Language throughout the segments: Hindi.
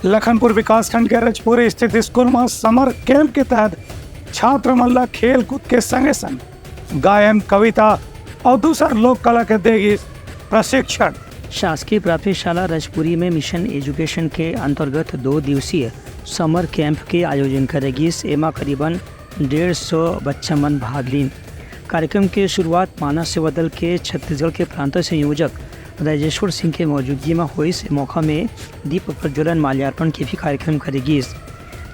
लखनपुर विकासखंड के रजपुरी स्थित स्कूल में समर कैंप के तहत छात्र मल्ला खेल कूद के संगे संग गायन, कविता और दूसरा लोक कला के देगी प्रशिक्षण। शासकीय प्राथमिक शाला रजपुरी में मिशन एजुकेशन के अंतर्गत 2 दिवसीय समर कैंप के आयोजन करेगी। एमा करीबन 150 बच्चा मन भाग लीन। कार्यक्रम के शुरुआत मानव सेवा दल के छत्तीसगढ़ के प्रांत संयोजक राजेश्वर सिंह के मौजूदगी में हुई। इस मौका में दीप प्रज्वलन, माल्यार्पण के भी कार्यक्रम करेगी।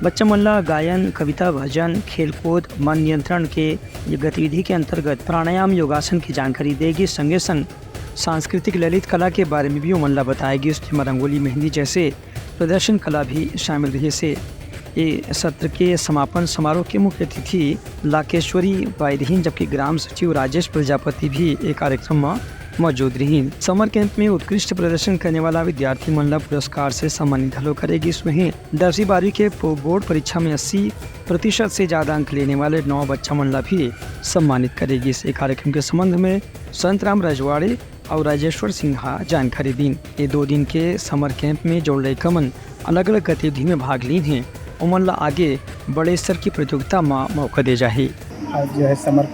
बच्चा मल्ला गायन, कविता, भजन, खेलकूद, मन नियंत्रण के गतिविधि के अंतर्गत प्राणायाम, योगासन की जानकारी देगी। संगे संग सांस्कृतिक ललित कला के बारे में भी मल्ला बताएगी। उसमें रंगोली, मेहंदी जैसे प्रदर्शन कला भी शामिल रही। से ये सत्र के समापन समारोह के मुख्य अतिथि लाकेश्वरी बाई रही, जबकि ग्राम सचिव राजेश प्रजापति भी एक कार्यक्रम में मौजूद रही। समर कैंप में उत्कृष्ट प्रदर्शन करने वाला विद्यार्थी मल्ला पुरस्कार से सम्मानित हलो करेगी। इसमें 10वीं 12वीं के बोर्ड परीक्षा में 80% से ज़्यादा अंक लेने वाले 9 बच्चा मल्ला भी सम्मानित करेगी। इस कार्यक्रम के संबंध में संत राम रजवाड़े और राजेश्वर सिन्हा जानकारी दी। ये 2 दिन के समर कैंप में जो लड़का मन अलग अलग गतिविधि में भाग ली हैं, उमन ला आगे बड़े स्तर की प्रतियोगिता में मौका दे जाए। आज जो है समर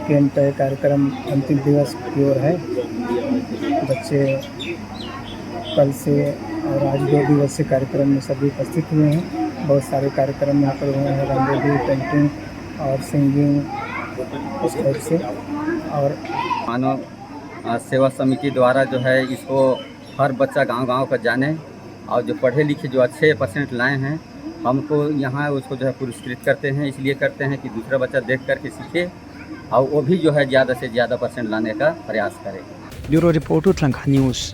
कैंप का कार्यक्रम अंतिम दिवस की ओर है। बच्चे कल से और आज 2 दिवसीय कार्यक्रम में सभी उपस्थित हुए हैं। बहुत सारे कार्यक्रम यहाँ पर हुए हैं, रंगोली, पेंटिंग और सिंगिंग इस टाइप से। और मानव सेवा समिति द्वारा जो है इसको हर बच्चा गांव-गांव का जाने और जो पढ़े लिखे जो अच्छे % लाए हैं, हमको यहाँ उसको जो है पुरस्कृत करते हैं। इसलिए करते हैं कि दूसरा बच्चा देख कर के सीखे और वो भी जो है ज़्यादा से ज़्यादा % लाने का प्रयास करे। Bureau report, Uttarakhand news.